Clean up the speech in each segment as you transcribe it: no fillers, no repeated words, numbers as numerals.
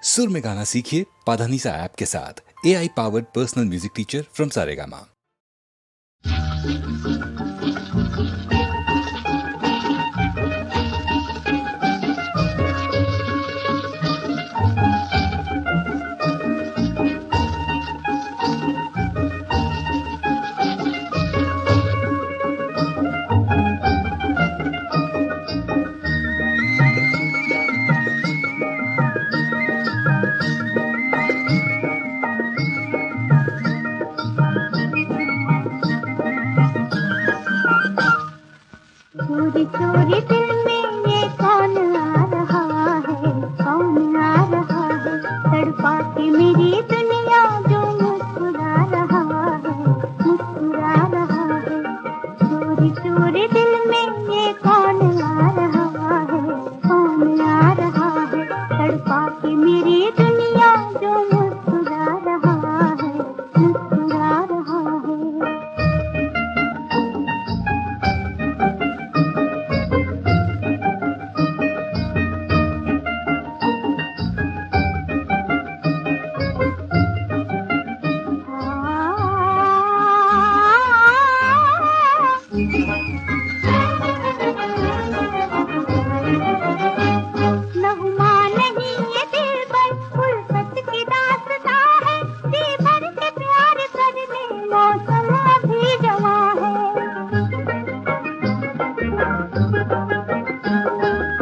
सुर में गाना सीखिए पाधानीसा ऐप के साथ। AI powered personal music teacher from Saregama. चोरी चोरी दिल में ये कौन आ रहा है, कौन आ रहा है, तड़पा के मेरी दुनिया जो मुस्कुरा रहा है, मुस्कुरा रहा है। चोरी चोरी दिल में ये कौन आ रहा है, कौन आ रहा है, तड़पा के मेरी दुनिया जो मुस्कुरा रहा है, मुस्कुरा रहा है। नगमा नहीं ये दिलबर उल्फत की दास्तां है, जी भर के प्यार करने मौसम अभी जवां है।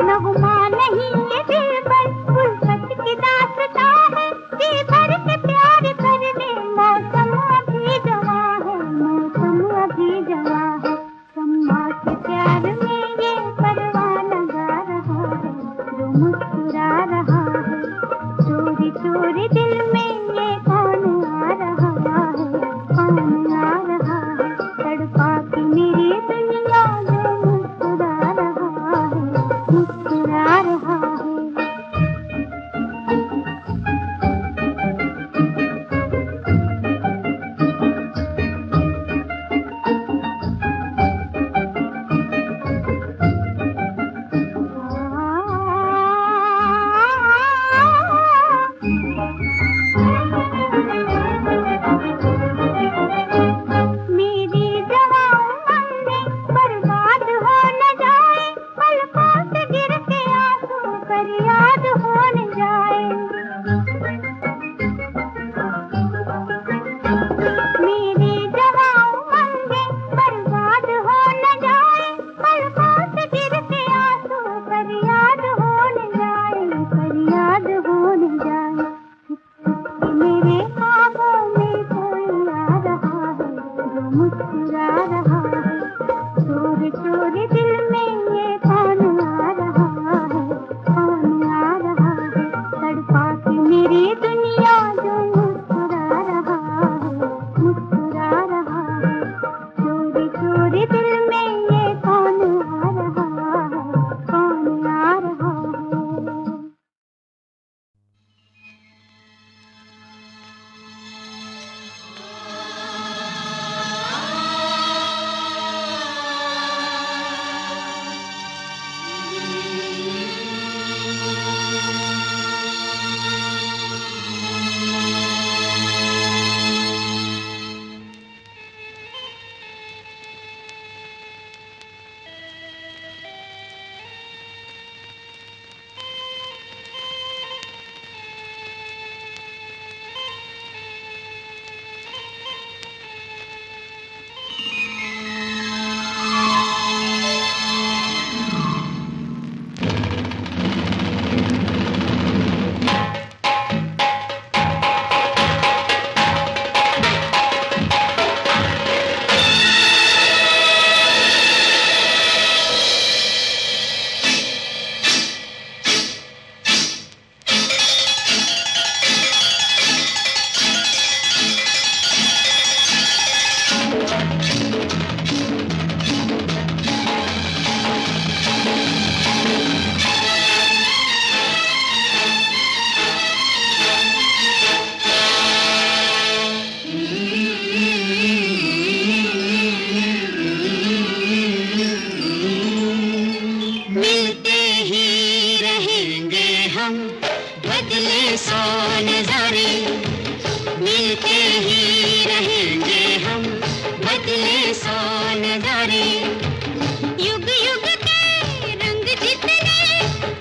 नगमा नहीं ये दिलबर उल्फत की दास्तां है, जी भर के प्यार करने मौसम अभी जवां है, मौसम अभी जवां है। सम्मा के प्यार में ये परवाना गा रहा है, जो मुस्कुरा रहा है। चोरी चोरी दिल में ये कौन आ रहा है, कौन आ रहा है, तड़पा के मेरी दुनिया जो मुस्कुरा रहा है, मुस्कुरा रहा है। सौ नजारे, मिलते ही रहेंगे हम, बदले सौ नजारे। युग युग के रंग जितने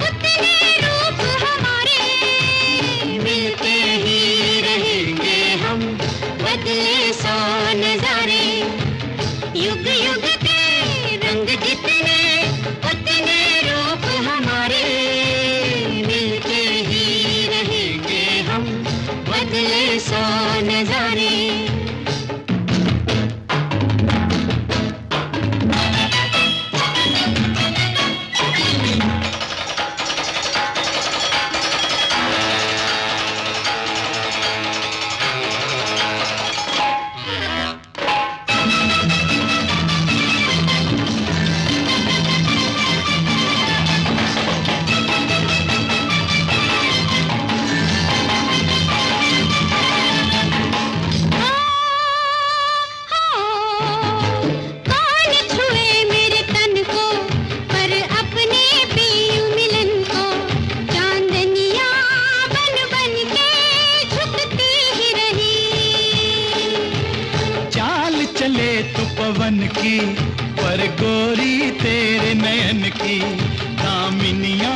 उतने रूप हमारे, मिलते ही रहेंगे हम, बदले सौ नजारे। युग युग के रंग जितने उतने रूप हमारे, मिलते ही रहेंगे हम, बदले सौ नजारे। कौन छुए मेरे तन को, पर अपने पियू मिलन को, चांदनिया बन बन के झुकती ही रही। चाल चले तो पवन की, पर गोरी तेरे नयन की, दामिनिया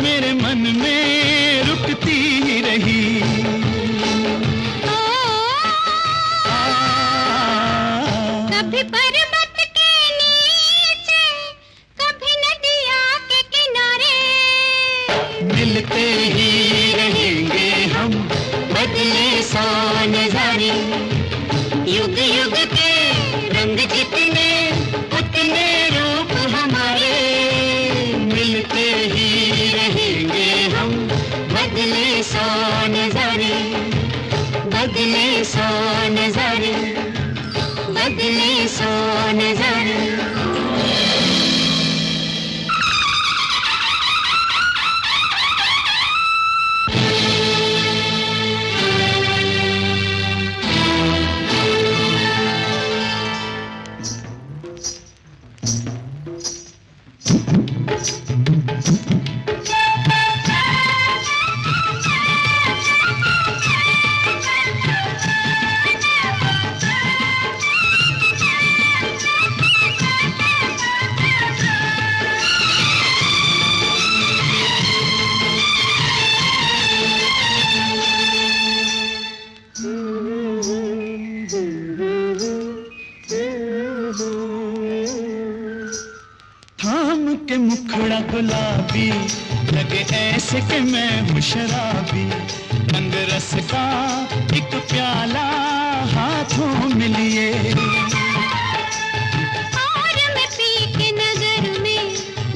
मेरे मन में रुकती ही रही। कभी पर्वत के नीचे, कभी नदिया के किनारे, मिलते ही रहेंगे हम, बदले सौ नजारे। युग युग के रंग जितने उतने रूप हमारे, मिलते ही रहेंगे हम, बदले सौ नजारे। बदले सौ नजारे, बदले सौ नजारे। थाम के मुखड़ा गुलाबी, लगे ऐसे कि मैं हूँ शराबी। रंग रस का एक प्याला हाथों में लिए, और मैं पी के नजर में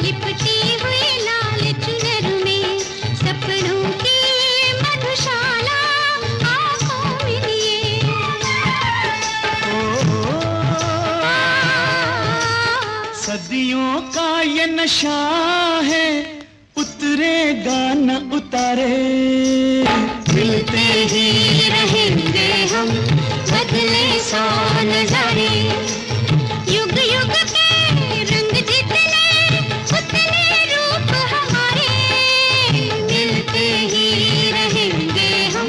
लिपटी हुई लाल चुनर में, सपनों की मधुशाला आंखों में लिए। सदियों का ये नशा है, उतरेगा न उतारे। मिलते ही रहेंगे हम, बदले सौ नजारे। युग युग के रंग जितने उतने रूप हमारे, मिलते ही रहेंगे हम,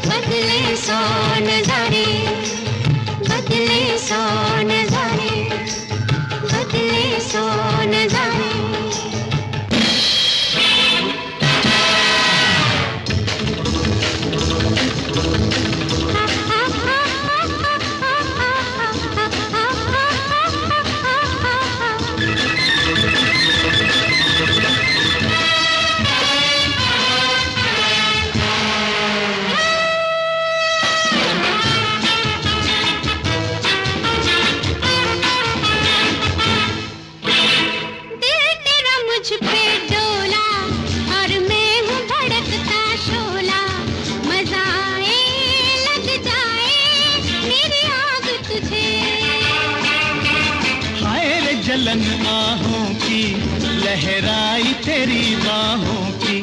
बदले सौ नजारे। बदले सौ नजारे, बदले सौ नजारे। जलन आहों की लहराई तेरी बाहों की,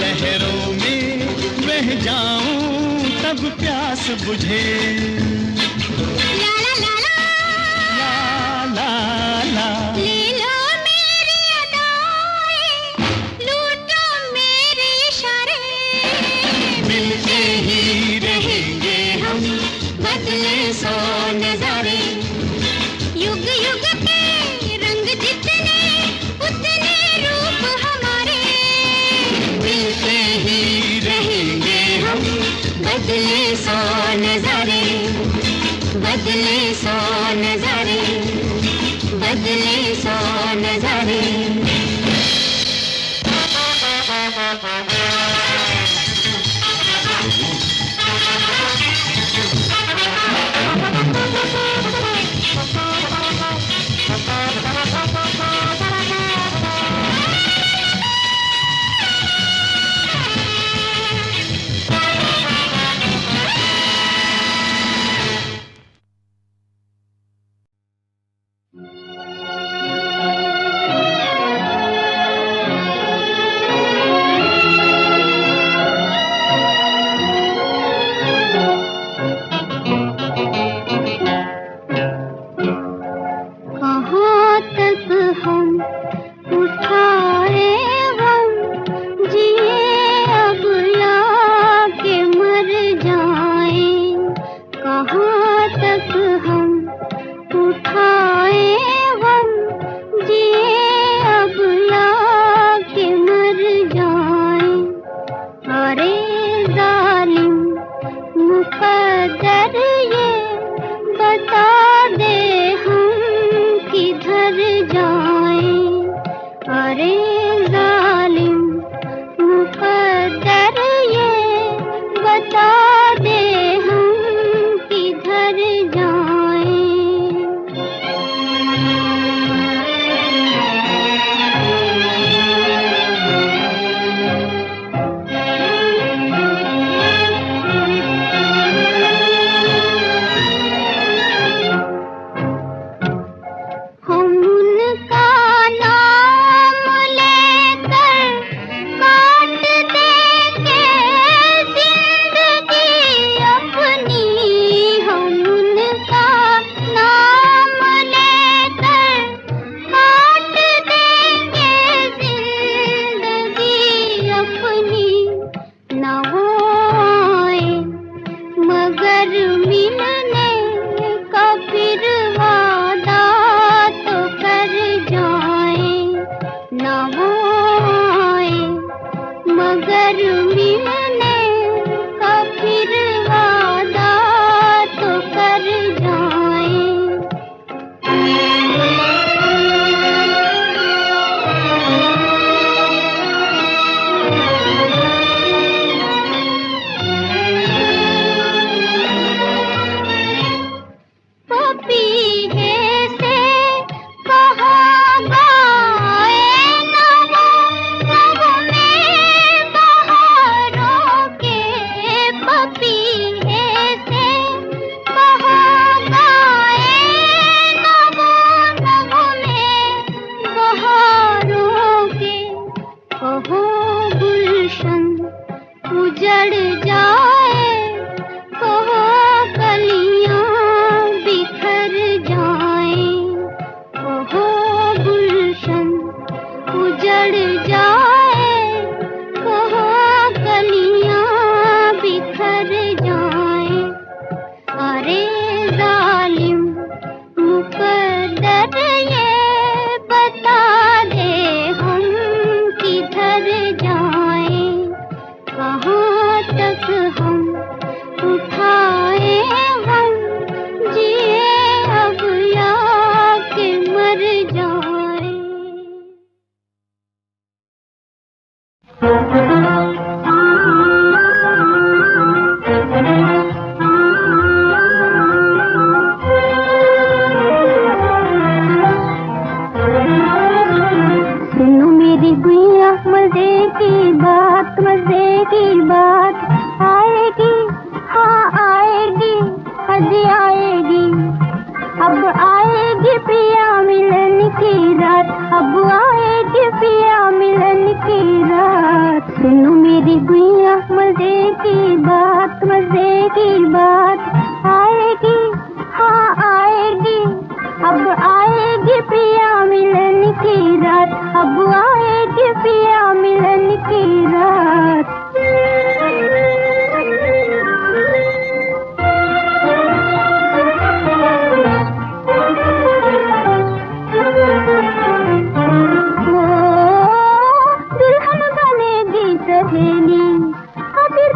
लहरों में बह जाऊं तब प्यास बुझे। ला ला ला ला ला ला ले लो मेरी अदाएं, लूटो मेरे इशारे। बदले सौ नजारे, बदले सौ नजारे, बदले सौ नजारे।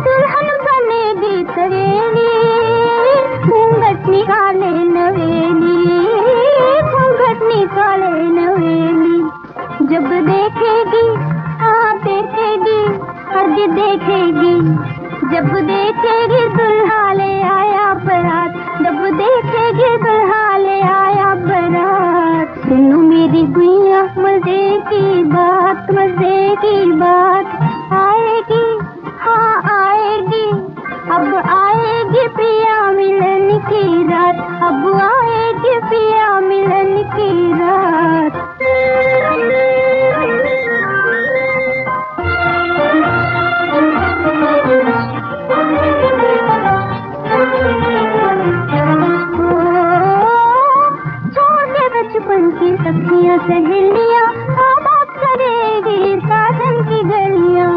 दुल्हन जब देखेगी दुल्हा ले आया बारात, जब देखेगी दुल्हा ले आया बारात। सुनो मेरी गुइया मजे की बात, मजे की बात आएगी, हाँ आएगी। अब आएगी पिया मिलन की रात, अब आएगी पिया मिलन की रात। बचपन की सखियां सहेलियां आबाद करेगी साधन की गलियां।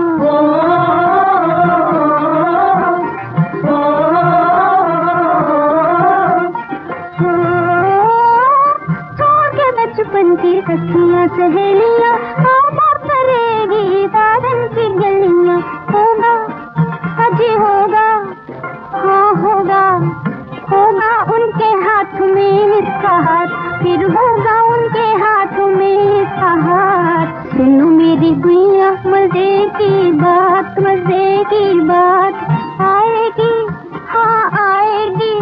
छोड़ के बचपन की सखियां सहेलियां आबाद करेगी साधन की गलियां। होगा अजी होगा, हाँ होगा, होगा उनके हाथ में इसका हाथ, फिर होगा उनके हाथ में इसका हाथ। सुनो मेरी गुइया मजे की बात, मजे की बात आएगी, हाँ आएगी।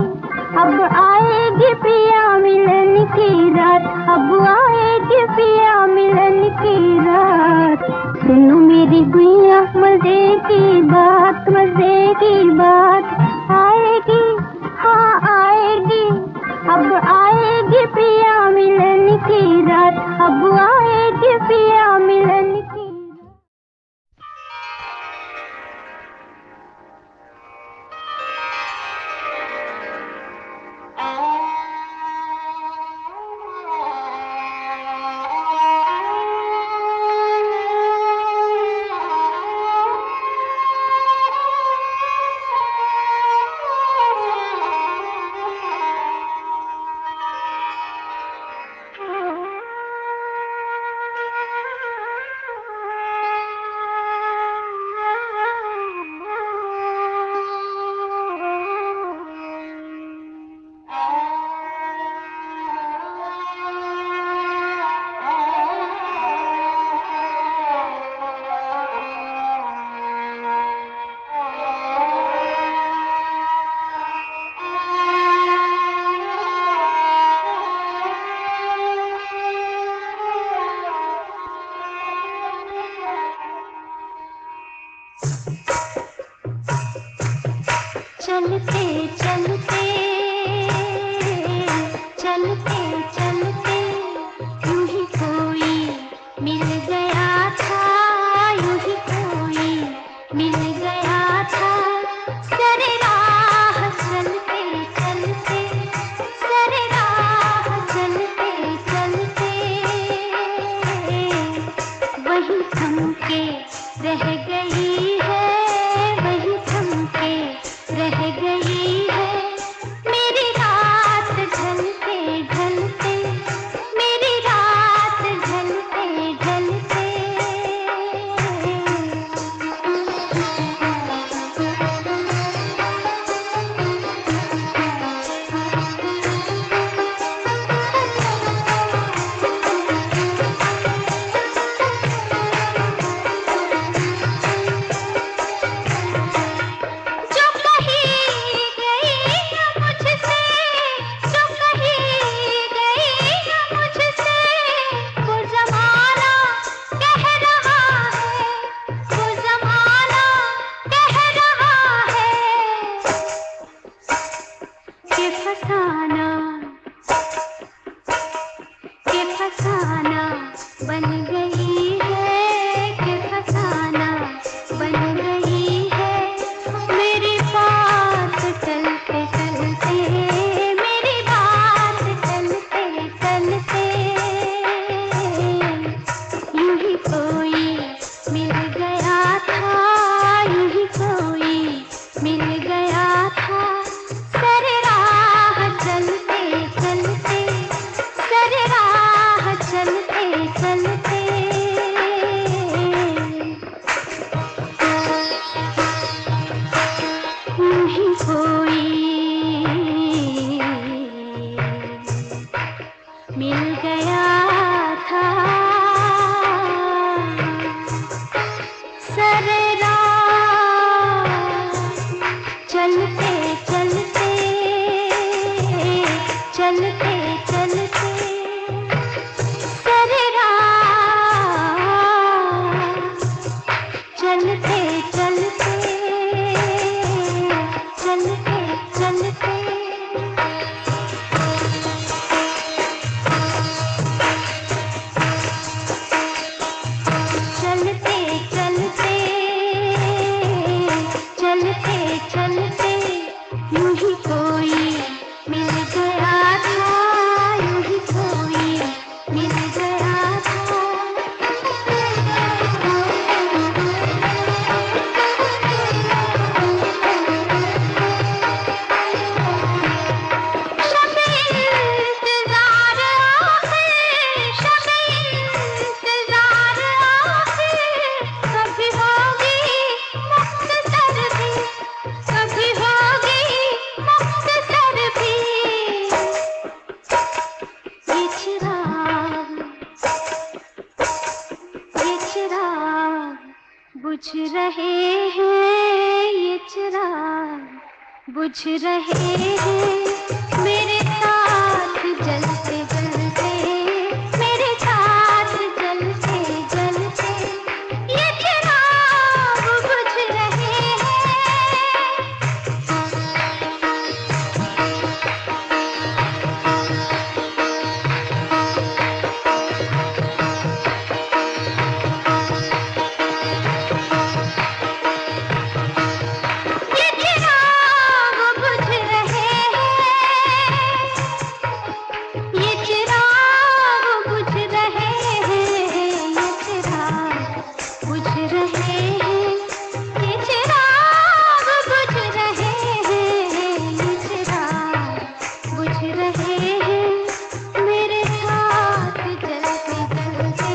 अब आएगी पिया मिलन की रात, अब आएगी पिया मिलन की रात। सुनो मेरी गुइया मजे की बात, मजे की बात आएगी, हाँ आएगी। अब आएगी पिया मिलन की रात, अब आएगी पिया मिलन की रात। चलते चलते चलते चलते यूं ही कोई मिल गया था, यूं ही कोई मिल गया था। सरे राह चलते चलते, सरे राह चलते चलते वही थम के रह गई है, वही थम के रह गई है। मेरी रात ढलते ढलते, मेरी रात ढलते ढलते। फसाना बन गई है, कि फसाना बन गई है। मेरी बात चलते चलते, मेरी बात चलते चलते यूं ही कोई मिल गया था, यूं ही कोई मिल गया था। सर राह चलते चलते, सर राह चलते चलते यूं ही कोई मिल गया था। सर राह चलते चलते सरे राह चलते चलते चलते चलते चलते चलते चलते चलते यूं ही कोई मिल गया था, यूं ही कोई मिल गया था। शब-ए इंतज़ार आखिर, शब-ए इंतज़ार आखिर, कभी होगी मुख्तसर भी, कभी होगी मुख्तसर भी। ये चिराग बुझ रहे हैं, ये चिराग बुझ रहे हैं मेरे साथ जलते जलते, मेरे साथ जलते जलते ये चिराग बुझ रहे हैं। ये चिराग बुझ रहे हैं, ये चिराग बुझ रहे हैं, ये चिराग बुझ रहे हैं, ये चिराग बुझ रहे हैं, ये चिराग बुझ रहे हैं मेरे साथ जलते जलते,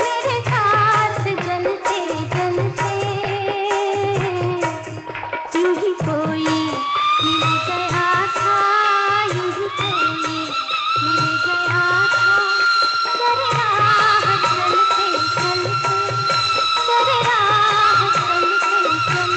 मेरे साथ जलते जलते। यूं ही कोई मिल गया था, यूं ही कोई मिल गया था। सरे राह चलते चलते, सरे राह चलते चलते।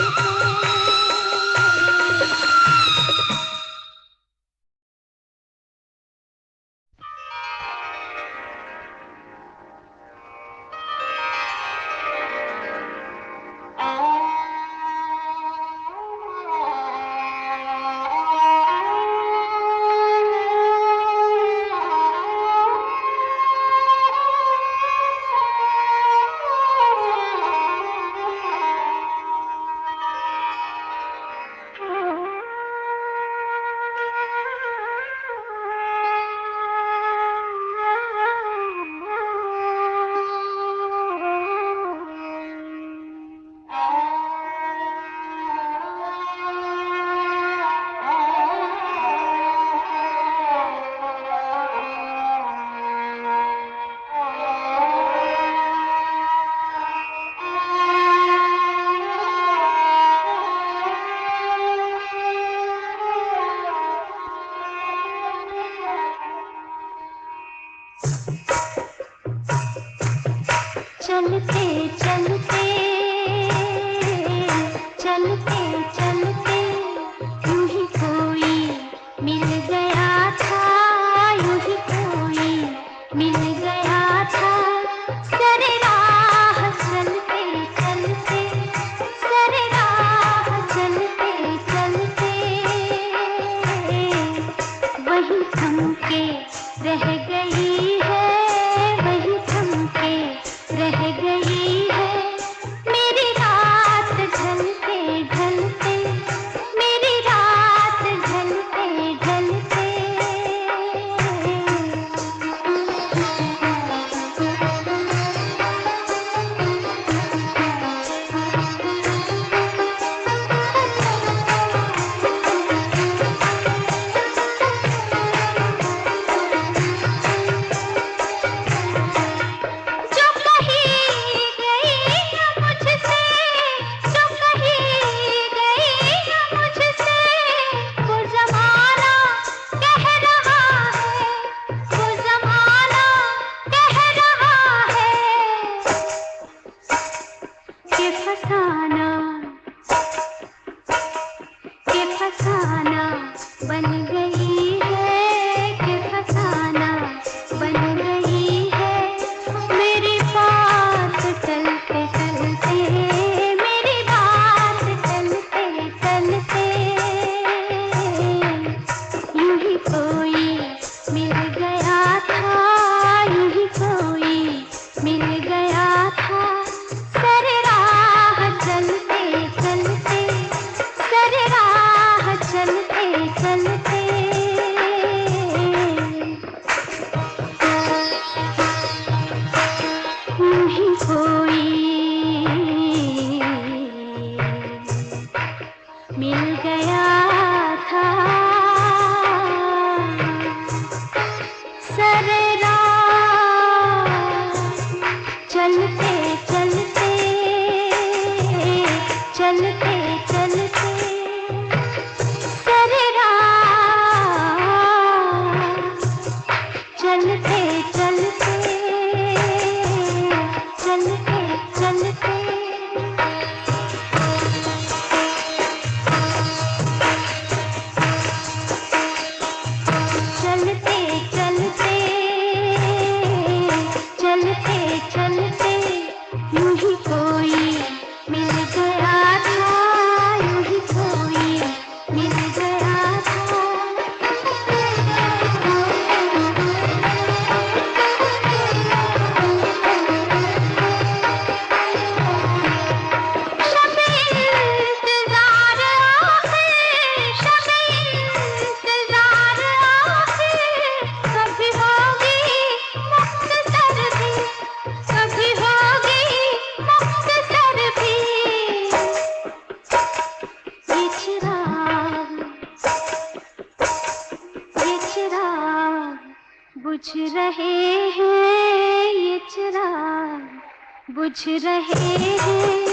चलते चलते चलते चलते यूं ही कोई मिल गया था, यूं ही कोई मिल गया था। सरे राह चलते चलते, सरे राह चलते चलते वही थम के रह गई है, वही थम के रह गई है मेरी रात ढलते ढलते, मेरी रात ढलते ढलते। जो कहीं गई न मुझसे, जो कहीं गई न मुझसे, वो ज़माना कह रहा है, वो ज़माना कह रहा है कि फसाना बन गई है, मिल गया था सरे राह चलते चलते चलते चलते सरे राह चलते चलते चलते चलते चलते चलते चलते चलते यूं ही कोई मिल गया था यूं ही कोई मिल गया था शब-ए इंतज़ार आखिर शब-ए इंतज़ार आखिर कभी होगी मुख्तसर भी कभी होगी मुख्तसर भी ये चिराग बुझ रहे हैं ये चिराग बुझ रहे हैं